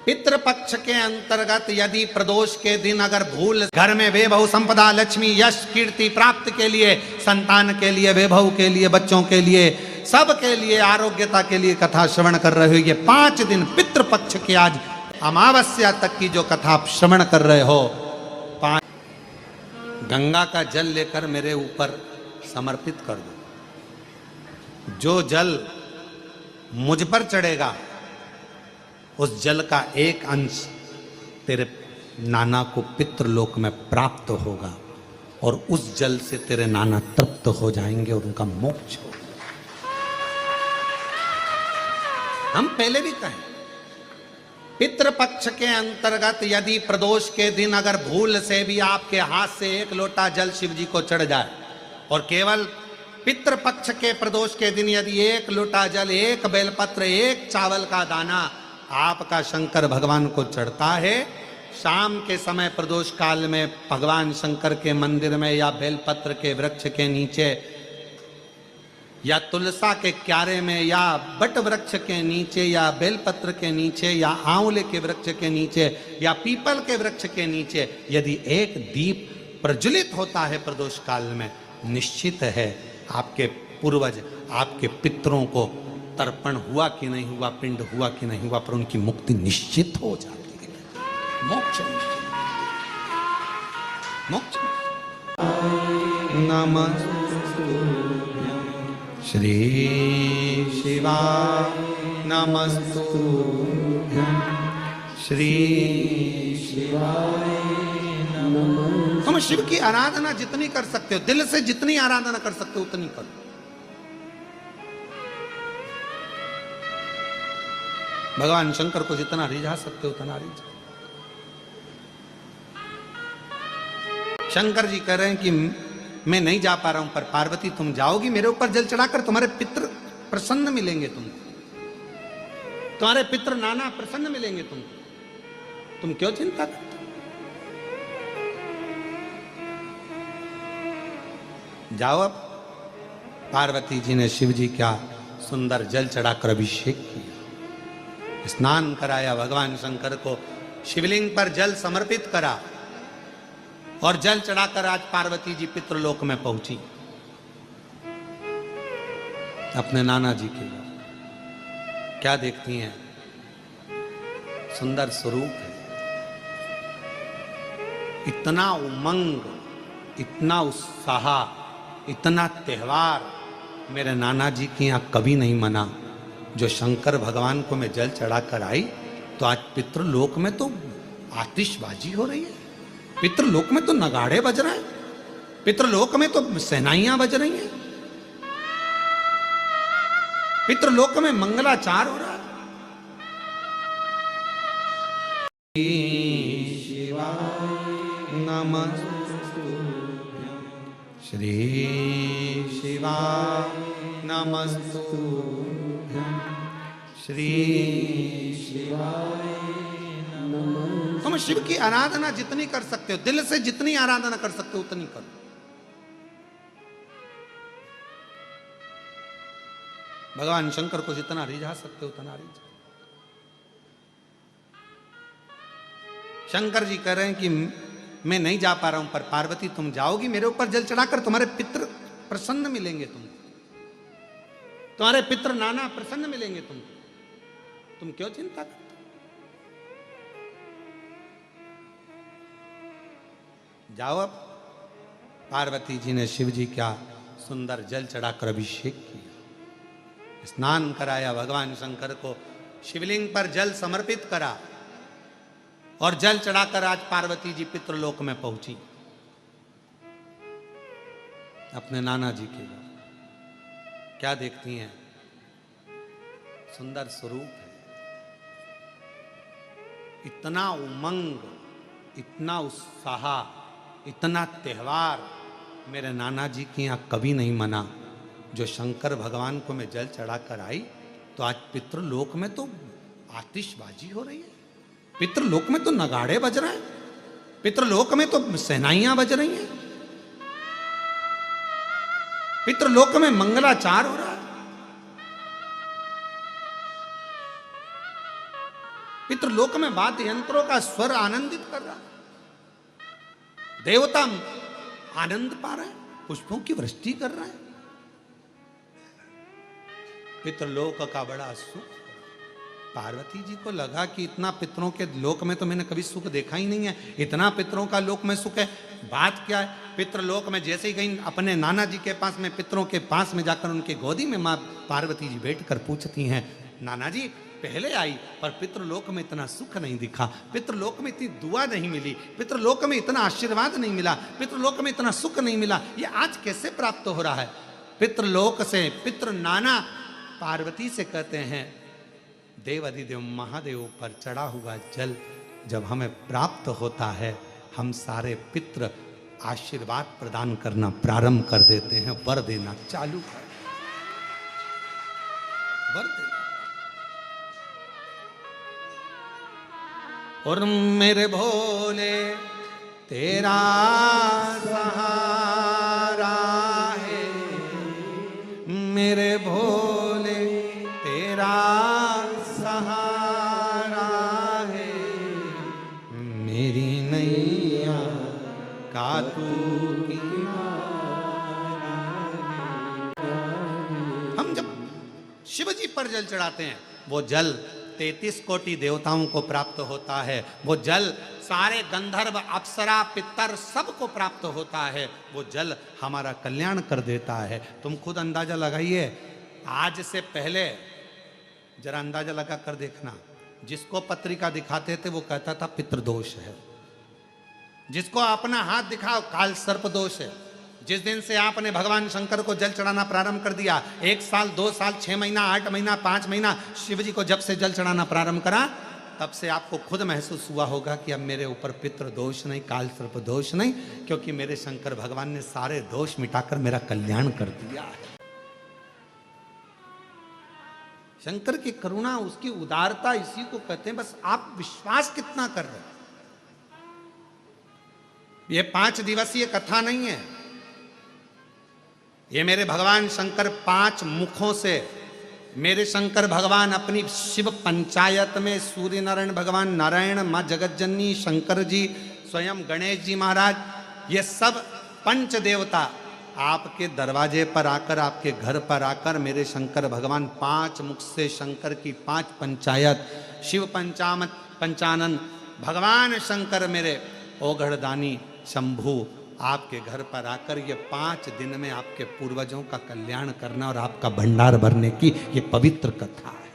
पितृपक्ष के अंतर्गत यदि प्रदोष के दिन अगर भूल घर में वैभव संपदा लक्ष्मी यश कीर्ति प्राप्त के लिए, संतान के लिए, वैभव के लिए, बच्चों के लिए, सब के लिए, आरोग्यता के लिए कथा श्रवण कर रहे हो, ये 5 दिन पितृपक्ष की आज अमावस्या तक की जो कथा आप श्रवण कर रहे हो, 5 गंगा का जल लेकर मेरे ऊपर समर्पित कर दो। जो जल मुझ पर चढ़ेगा उस जल का एक अंश तेरे नाना को पितृलोक में प्राप्त होगा और उस जल से तेरे नाना तृप्त हो जाएंगे और उनका मोक्ष होगा। हम पहले भी कहें, पितृपक्ष के अंतर्गत यदि प्रदोष के दिन अगर भूल से भी आपके हाथ से 1 लोटा जल शिव जी को चढ़ जाए और केवल पितृपक्ष के प्रदोष के दिन यदि 1 लोटा जल, 1 बेलपत्र, 1 चावल का दाना आपका शंकर भगवान को चढ़ता है, शाम के समय प्रदोष काल में भगवान शंकर के मंदिर में या बेलपत्र के वृक्ष के नीचे या तुलसा के क्यारे में या बट वृक्ष के नीचे या बेलपत्र के नीचे या आंवले के वृक्ष के नीचे या पीपल के वृक्ष के नीचे यदि 1 दीप प्रज्वलित होता है प्रदोष काल में, निश्चित है आपके पूर्वज, आपके पितरों को तर्पण हुआ कि नहीं हुआ, पिंड हुआ कि नहीं हुआ, पर उनकी मुक्ति निश्चित हो जाती है। मोक्ष मोक्ष। नमः श्री शिवाय नमस्तुभ्यं श्री शिवाय नमः। तुम शिव की आराधना जितनी कर सकते हो, दिल से जितनी आराधना कर सकते हो उतनी करो। भगवान शंकर को जितना रिझा सकते हो उतना रिझा। शंकर जी कह रहे हैं कि मैं नहीं जा पा रहा हूं, पर पार्वती तुम जाओगी मेरे ऊपर जल चढ़ाकर, तुम्हारे पितृ प्रसन्न मिलेंगे, तुमको तुम्हारे पितृ नाना प्रसन्न मिलेंगे तुमको, तुम क्यों चिंता करते? जाओ। अब पार्वती जी ने शिव जी का सुंदर जल चढ़ाकर अभिषेक किया, स्नान कराया, भगवान शंकर को शिवलिंग पर जल समर्पित करा और जल चढ़ाकर आज पार्वती जी पितृलोक में पहुंची अपने नाना जी के लिए। क्या देखती हैं? सुंदर स्वरूप है, इतना उमंग, इतना उत्साह, इतना त्योहार मेरे नाना जी के यहां कभी नहीं मना। जो शंकर भगवान को मैं जल चढ़ाकर आई तो आज पितृलोक में तो आतिशबाजी हो रही है, पितृलोक में तो नगाड़े बज रहे हैं, पितृलोक में तो सहनाइयां बज रही हैं, पितृलोक में मंगलाचार हो रहा है। शिवाय नमस्तुभ्यं श्री शिवाय नमस्तुभ्यं श्री शिवाय नमः। तुम शिव की आराधना जितनी कर सकते हो, दिल से जितनी आराधना कर सकते हो उतनी करो। भगवान शंकर को जितना रिझा सकते हो उतना रिझा। शंकर जी कह रहे हैं कि मैं नहीं जा पा रहा हूं, पर पार्वती तुम जाओगी मेरे ऊपर जल चढ़ाकर, तुम्हारे पितृ प्रसन्न मिलेंगे, तुम्हारे पितृ नाना प्रसन्न मिलेंगे तुमको, तुम क्यों चिंता करते? जाओ। अब पार्वती जी ने शिव जी का सुंदर जल चढ़ाकर अभिषेक किया, स्नान कराया, भगवान शंकर को शिवलिंग पर जल समर्पित करा और जल चढ़ाकर आज पार्वती जी पितृलोक में पहुंची अपने नाना जी के लिए। क्या देखती हैं? सुंदर स्वरूप है, इतना उमंग, इतना उत्साह, इतना त्योहार मेरे नाना जी के यहाँ कभी नहीं मना। जो शंकर भगवान को मैं जल चढ़ाकर आई तो आज पितृलोक में तो आतिशबाजी हो रही है, पितृलोक में तो नगाड़े बज रहे हैं, पितृलोक में तो सहनाइयां बज रही हैं, पितृलोक में मंगलाचार हो रहा है। पितृलोक में वाद्य यंत्रों का स्वर आनंदित कर रहा है, देवता आनंद पा रहे हैं, पुष्पों की वृष्टि कर रहे हैं। पितृलोक का बड़ा सुख। पार्वती जी को लगा कि इतना पितरों के लोक में तो मैंने कभी सुख देखा ही नहीं है, इतना पितरों का लोक में सुख है। बात क्या है, पितृलोक में जैसे ही गई अपने नाना जी के पास में, पितरों के पास में जाकर उनके गोदी में माँ पार्वती जी बैठकर पूछती हैं, नाना जी पहले आई पर पितृलोक में इतना सुख नहीं दिखा, पितृलोक में इतनी दुआ नहीं मिली, पितृलोक में इतना आशीर्वाद नहीं मिला, पितृलोक में इतना सुख नहीं मिला, ये आज कैसे प्राप्त हो रहा है। पितृलोक से पितृ नाना पार्वती से कहते हैं, देव अधिदेव महादेव पर चढ़ा हुआ जल जब हमें प्राप्त होता है, हम सारे पितृ आशीर्वाद प्रदान करना प्रारंभ कर देते हैं, वर देना चालू कर, वर देना। और मेरे भोले तेरा सहारा है, मेरे भोले तेरा सहारा है, मेरी नैया का तू किनारा है। हम जब शिव जी पर जल चढ़ाते हैं, वो जल 33 कोटि देवताओं को प्राप्त होता है, वो जल सारे गंधर्व अप्सरा पितर सबको प्राप्त होता है, वो जल हमारा कल्याण कर देता है। तुम खुद अंदाजा लगाइए, आज से पहले जरा अंदाजा लगा कर देखना, जिसको पत्रिका दिखाते थे वो कहता था पितृदोष है, जिसको अपना हाथ दिखाओ काल सर्प दोष है। जिस दिन से आपने भगवान शंकर को जल चढ़ाना प्रारंभ कर दिया, 1 साल 2 साल 6 महीना 8 महीना 5 महीना शिव जी को जब से जल चढ़ाना प्रारंभ करा, तब से आपको खुद महसूस हुआ होगा कि अब मेरे ऊपर पितृ दोष नहीं, काल सर्प दोष नहीं, क्योंकि मेरे शंकर भगवान ने सारे दोष मिटाकर मेरा कल्याण कर दिया है। शंकर की करुणा, उसकी उदारता, इसी को कहते हैं। बस आप विश्वास कितना कर रहे हैं। ये 5 दिवसीय कथा नहीं है, ये मेरे भगवान शंकर 5 मुखों से, मेरे शंकर भगवान अपनी शिव पंचायत में सूर्य नारायण भगवान, नारायण, माँ जगतजननी, शंकर जी, स्वयं गणेश जी महाराज, ये सब पंच देवता आपके दरवाजे पर आकर, आपके घर पर आकर मेरे शंकर भगवान 5 मुख से शंकर की 5 पंचायत, शिव पंचामत पंचानन भगवान शंकर मेरे ओघड़दानी शंभु आपके घर पर आकर ये 5 दिन में आपके पूर्वजों का कल्याण करना और आपका भंडार भरने की ये पवित्र कथा है।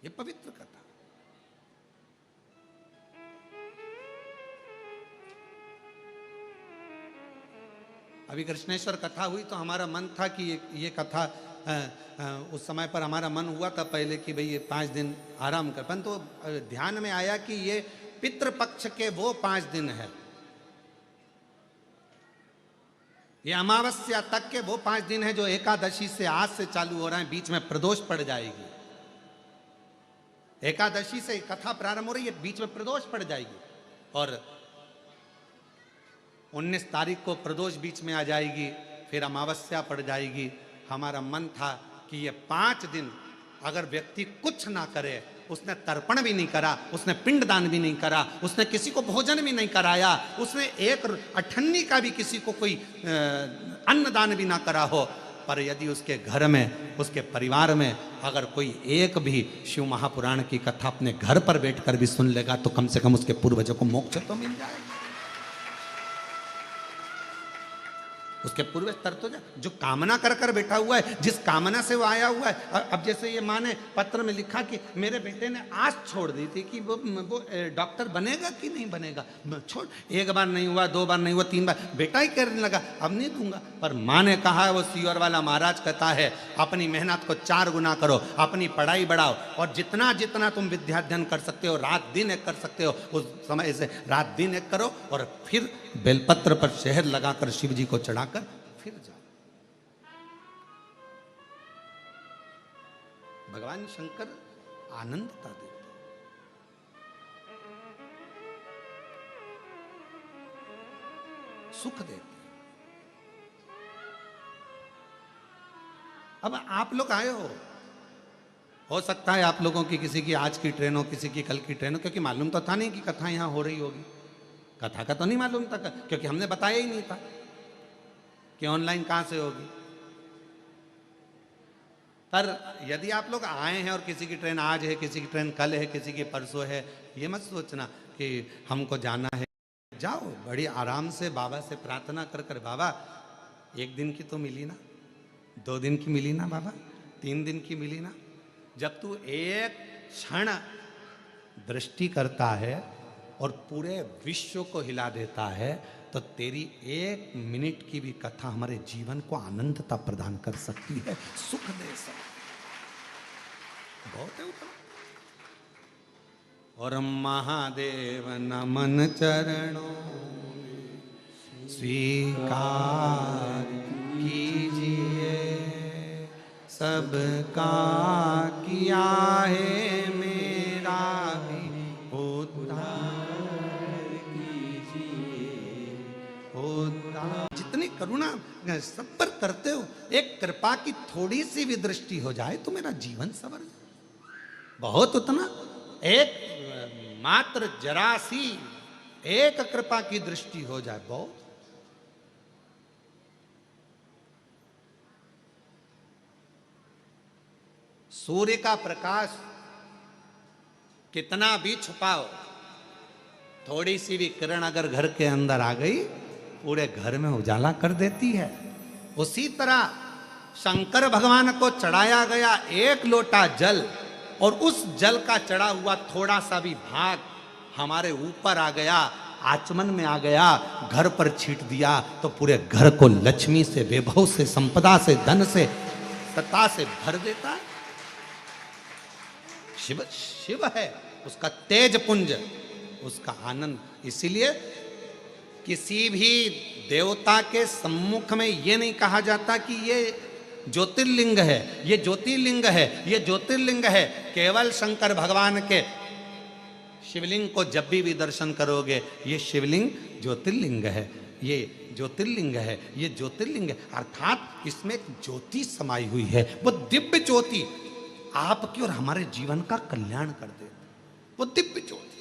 ये पवित्र कथा। अभी कृष्णेश्वर कथा हुई तो हमारा मन था कि ये कथा उस समय पर हमारा मन हुआ था पहले कि भाई ये 5 दिन आराम कर, परंतु तो ध्यान में आया कि ये पितृपक्ष के वो 5 दिन है, ये अमावस्या तक के वो 5 दिन है जो एकादशी से आज से चालू हो रहे हैं। बीच में प्रदोष पड़ जाएगी, एकादशी से कथा प्रारंभ हो रही है, बीच में प्रदोष पड़ जाएगी और 19 तारीख को प्रदोष बीच में आ जाएगी, फिर अमावस्या पड़ जाएगी। हमारा मन था कि ये 5 दिन अगर व्यक्ति कुछ ना करे, उसने तर्पण भी नहीं करा, उसने पिंडदान भी नहीं करा, उसने किसी को भोजन भी नहीं कराया, उसने एक अठन्नी का भी किसी को कोई अन्नदान भी ना करा हो, पर यदि उसके घर में, उसके परिवार में अगर कोई एक भी शिव महापुराण की कथा अपने घर पर बैठकर भी सुन लेगा तो कम से कम उसके पूर्वजों को मोक्ष तो मिल जाएगा। उसके पूर्वज तर तो जो कामना कर कर बैठा हुआ है, जिस कामना से वो आया हुआ है। अब जैसे ये माँ ने पत्र में लिखा कि मेरे बेटे ने आस छोड़ दी थी कि वो डॉक्टर बनेगा कि नहीं बनेगा, छोड़, 1 बार नहीं हुआ, 2 बार नहीं हुआ, 3 बार, बेटा ही करने लगा, अब नहीं दूंगा। पर माँ ने कहा, वो सीवर वाला महाराज कहता है, अपनी मेहनत को 4 गुना करो, अपनी पढ़ाई बढ़ाओ और जितना जितना तुम विद्याध्ययन कर सकते हो, रात दिन एक कर सकते हो, उस समय से रात दिन एक करो और फिर बेलपत्र पर शहद लगाकर शिव जी को चढ़ाकर फिर जाओ। भगवान शंकर आनंदता देते, सुख देते। अब आप लोग आए हो सकता है आप लोगों की किसी की आज की ट्रेन हो, किसी की कल की ट्रेन हो, क्योंकि मालूम तो था नहीं कि कथा यहाँ हो रही होगी। कथा का तो नहीं मालूम था, क्योंकि हमने बताया ही नहीं था कि ऑनलाइन कहाँ से होगी। पर यदि आप लोग आए हैं और किसी की ट्रेन आज है, किसी की ट्रेन कल है, किसी की परसों है, ये मत सोचना कि हमको जाना है। जाओ बड़ी आराम से बाबा से प्रार्थना कर कर, बाबा 1 दिन की तो मिली ना, 2 दिन की मिली ना बाबा, 3 दिन की मिली ना। जब तू एक क्षण दृष्टि करता है और पूरे विश्व को हिला देता है, तो तेरी 1 मिनट की भी कथा हमारे जीवन को आनंदता प्रदान कर सकती है, सुख दे सकती बहुत है उतना। और महादेव नमन चरणों स्वीकार कीजिए, सबका किया है मेरा भी उद्धार कीजिए, उद्धार। जितनी करुणा सब पर करते हो, एक कृपा की थोड़ी सी भी दृष्टि हो जाए तो मेरा जीवन सवर जाए। बहुत उतना एक मात्र जरा सी एक कृपा की दृष्टि हो जाए बहुत। सूर्य का प्रकाश कितना भी छुपाओ, थोड़ी सी भी किरण अगर घर के अंदर आ गई पूरे घर में उजाला कर देती है। उसी तरह शंकर भगवान को चढ़ाया गया 1 लोटा जल, और उस जल का चढ़ा हुआ थोड़ा सा भी भाग हमारे ऊपर आ गया, आचमन में आ गया, घर पर छींट दिया, तो पूरे घर को लक्ष्मी से, वैभव से, संपदा से, धन से, सत्ता से भर देता है। शिव शिव है, उसका तेज पुंज, उसका आनंद। इसीलिए किसी भी देवता के सम्मुख में ये नहीं कहा जाता कि ये ज्योतिर्लिंग है, ये ज्योतिर्लिंग है, ये ज्योतिर्लिंग है। केवल शंकर भगवान के शिवलिंग को जब भी दर्शन करोगे, ये शिवलिंग ज्योतिर्लिंग है, ये ज्योतिर्लिंग है, ये ज्योतिर्लिंग है। अर्थात इसमें एक ज्योति समाई हुई है, वो दिव्य ज्योति आपके और हमारे जीवन का कल्याण कर दे, वो दिव्य ज्योति।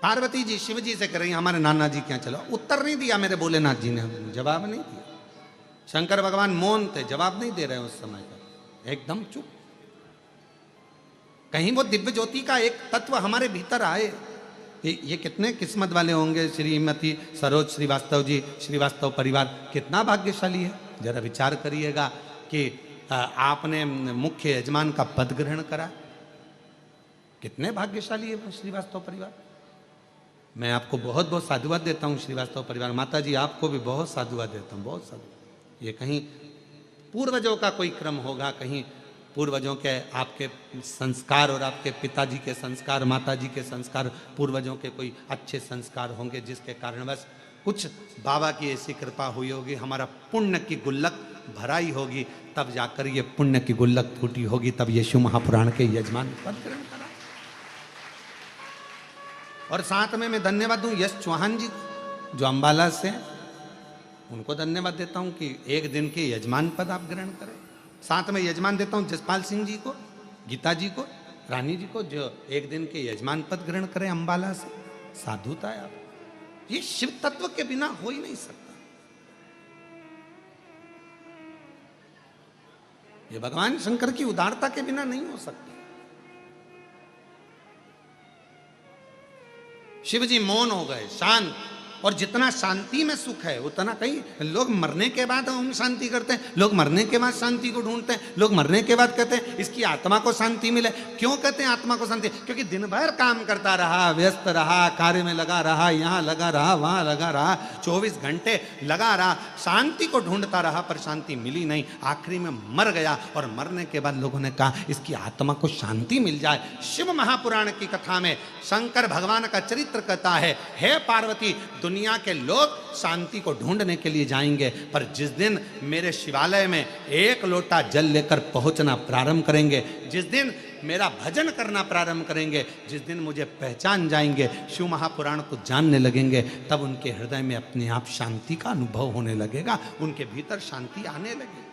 पार्वती जी शिव जी से कर रही, हमारे नाना जी क्या चलो। उत्तर नहीं दिया मेरे भोलेनाथ जी ने, जवाब नहीं दिया। शंकर भगवान मौन थे, जवाब नहीं दे रहे उस समय का, एकदम चुप। कहीं वो दिव्य ज्योति का एक तत्व हमारे भीतर आए। ये कितने किस्मत वाले होंगे श्रीमती सरोज श्रीवास्तव जी, श्रीवास्तव परिवार कितना भाग्यशाली है। जरा विचार करिएगा कि आपने मुख्य यजमान का पद ग्रहण करा, कितने भाग्यशाली है श्रीवास्तव परिवार। मैं आपको बहुत बहुत साधुवाद देता हूँ श्रीवास्तव परिवार। माता जी आपको भी बहुत साधुवाद देता हूँ, बहुत साधुवाद। ये कहीं पूर्वजों का कोई क्रम होगा, कहीं पूर्वजों के आपके संस्कार और आपके पिताजी के संस्कार, माताजी के संस्कार, पूर्वजों के कोई अच्छे संस्कार होंगे जिसके कारणवश कुछ बाबा की ऐसी कृपा हुई होगी, हमारा पुण्य की गुल्लक भराई होगी, तब जाकर ये पुण्य की गुल्लक फूटी होगी, तब यीशु महापुराण के यजमान पद ग्रहण करा। और साथ में मैं धन्यवाद दूं यश चौहान जी को जो अंबाला से, उनको धन्यवाद देता हूं कि 1 दिन के यजमान पद आप ग्रहण करें। साथ में यजमान देता हूं जसपाल सिंह जी को, गीता जी को, रानी जी को, जो 1 दिन के यजमान पद ग्रहण करें अंबाला से। साधुता है आप, ये शिव तत्व के बिना हो ही नहीं सकता। ये भगवान शंकर की उदारता के बिना नहीं हो सकता। शिव जी मौन हो गए, शांत, और जितना शांति में सुख है उतना कहीं लोग मरने के बाद ओम शांति करते हैं, लोग मरने के बाद शांति को ढूंढते हैं, लोग मरने के बाद कहते हैं इसकी आत्मा को शांति मिले। क्यों कहते हैं आत्मा को शांति? क्योंकि दिन भर काम करता रहा, व्यस्त रहा, कार्य में लगा रहा, यहाँ लगा रहा, वहाँ लगा रहा, 24 घंटे लगा रहा, शांति को ढूंढता रहा, पर शांति मिली नहीं, आखिरी में मर गया। और मरने के बाद लोगों ने कहा इसकी आत्मा को शांति मिल जाए। शिव महापुराण की कथा में शंकर भगवान का चरित्र कहता है, हे पार्वती, दुनिया के लोग शांति को ढूंढने के लिए जाएंगे, पर जिस दिन मेरे शिवालय में 1 लोटा जल लेकर पहुंचना प्रारंभ करेंगे, जिस दिन मेरा भजन करना प्रारंभ करेंगे, जिस दिन मुझे पहचान जाएंगे, शिव महापुराण को जानने लगेंगे, तब उनके हृदय में अपने आप शांति का अनुभव होने लगेगा, उनके भीतर शांति आने लगेगी।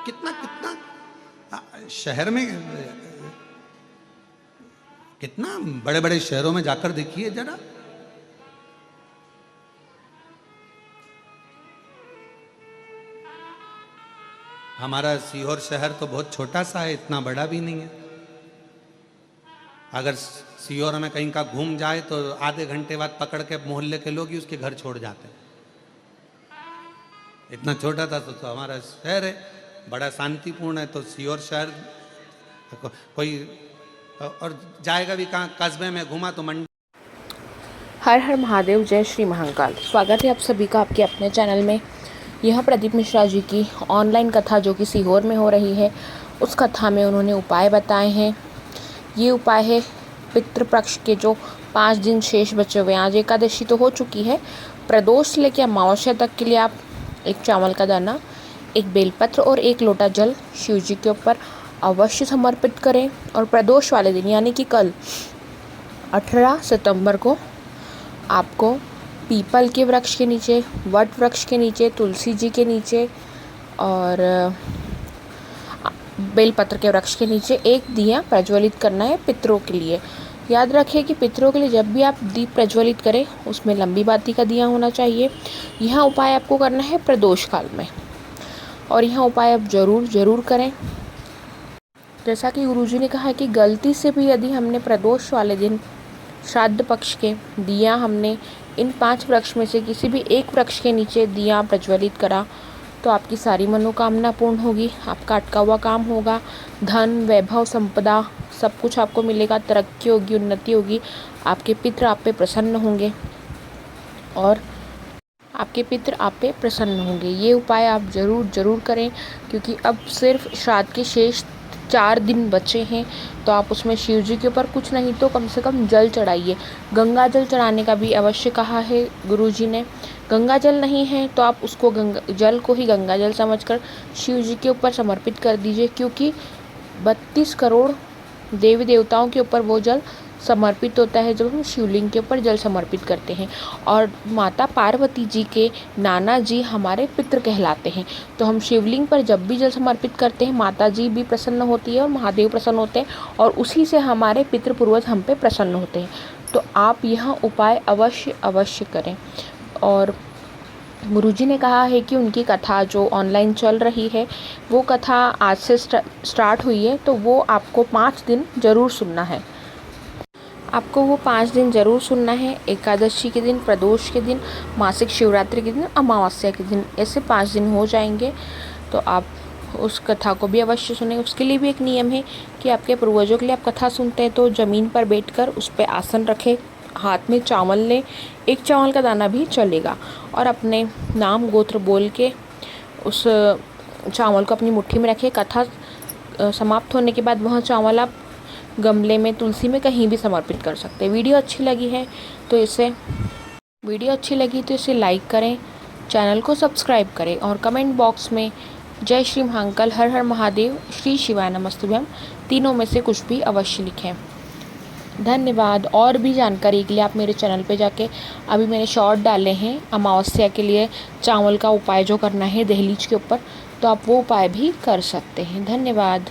कितना कितना शहर में, कितना बड़े बड़े शहरों में जाकर देखिए जरा, हमारा सीहोर शहर तो बहुत छोटा सा है, इतना बड़ा भी नहीं है। अगर सीहोर में कहीं का घूम जाए तो आधे घंटे बाद पकड़ के मोहल्ले के लोग ही उसके घर छोड़ जाते हैं। इतना छोटा था तो हमारा शहर है, बड़ा शांतिपूर्ण है। तो सीहोर शहर कोई और जाएगा भी कहाँ, कस्बे में घुमा तो मंडी। हर हर महादेव, जय श्री महाकाल। स्वागत है आप सभी का आपके अपने चैनल में। यह प्रदीप मिश्रा जी की ऑनलाइन कथा जो कि सीहोर में हो रही है, उस कथा में उन्होंने उपाय बताए हैं। ये उपाय है पितृपक्ष के जो 5 दिन शेष बचे हुए हैं। आज एकादशी तो हो चुकी है। प्रदोष से लेकर अमावस्या तक के लिए आप एक चावल का दाना, एक बेलपत्र और 1 लोटा जल शिव जी के ऊपर अवश्य समर्पित करें। और प्रदोष वाले दिन यानी कि कल 18 सितंबर को आपको पीपल के वृक्ष के नीचे, वट वृक्ष के नीचे, तुलसी जी के नीचे और बेलपत्र के वृक्ष के नीचे एक दिया प्रज्वलित करना है पितरों के लिए। याद रखिए कि पितरों के लिए जब भी आप दीप प्रज्वलित करें उसमें लंबी बाती का दिया होना चाहिए। यह उपाय आपको करना है प्रदोष काल में, और यह उपाय आप ज़रूर करें। जैसा कि गुरुजी ने कहा है कि गलती से भी यदि हमने प्रदोष वाले दिन श्राद्ध पक्ष के दिया, हमने इन 5 वृक्ष में से किसी भी एक वृक्ष के नीचे दिया प्रज्वलित करा, तो आपकी सारी मनोकामना पूर्ण होगी, आपका अटका हुआ काम होगा, धन, वैभव, संपदा सब कुछ आपको मिलेगा, तरक्की होगी, उन्नति होगी, आपके पितृ आप पे प्रसन्न होंगे और आपके पितृ आप पे प्रसन्न होंगे। ये उपाय आप ज़रूर करें, क्योंकि अब सिर्फ श्राद्ध के शेष 4 दिन बचे हैं। तो आप उसमें शिव जी के ऊपर कुछ नहीं तो कम से कम जल चढ़ाइए। गंगा जल चढ़ाने का भी अवश्य कहा है गुरुजी ने। गंगा जल नहीं है तो आप उसको जल को ही गंगा जल समझकर शिव जी के ऊपर समर्पित कर दीजिए, क्योंकि 32 करोड़ देवी देवताओं के ऊपर वो जल समर्पित होता है जब हम शिवलिंग के ऊपर जल समर्पित करते हैं। और माता पार्वती जी के नाना जी हमारे पितृ कहलाते हैं। तो हम शिवलिंग पर जब भी जल समर्पित करते हैं माता जी भी प्रसन्न होती है और महादेव प्रसन्न होते हैं, और उसी से हमारे पितृ पूर्वज हम पे प्रसन्न होते हैं। तो आप यह उपाय अवश्य करें। और गुरुजी ने कहा है कि उनकी कथा जो ऑनलाइन चल रही है वो कथा आज से स्टार्ट हुई है, तो वो आपको 5 दिन ज़रूर सुनना है। आपको वो 5 दिन ज़रूर सुनना है। एकादशी के दिन, प्रदोष के दिन, मासिक शिवरात्रि के दिन, अमावस्या के दिन, ऐसे 5 दिन हो जाएंगे। तो आप उस कथा को भी अवश्य सुनें। उसके लिए भी एक नियम है कि आपके पूर्वजों के लिए आप कथा सुनते हैं तो ज़मीन पर बैठकर उस पर आसन रखें, हाथ में चावल लें, 1 चावल का दाना भी चलेगा, और अपने नाम गोत्र बोल के उस चावल को अपनी मुट्ठी में रखें। कथा समाप्त होने के बाद वह चावल आप गमले में, तुलसी में, कहीं भी समर्पित कर सकते हैं। वीडियो अच्छी लगी तो इसे लाइक करें, चैनल को सब्सक्राइब करें और कमेंट बॉक्स में जय श्री महाकाल, हर हर महादेव, श्री शिवाय नमस्तुभ्यम तीनों में से कुछ भी अवश्य लिखें। धन्यवाद। और भी जानकारी के लिए आप मेरे चैनल पे जाके, अभी मैंने शॉर्ट डाले हैं अमावस्या के लिए चावल का उपाय जो करना है दहलीज के ऊपर, तो आप वो उपाय भी कर सकते हैं। धन्यवाद।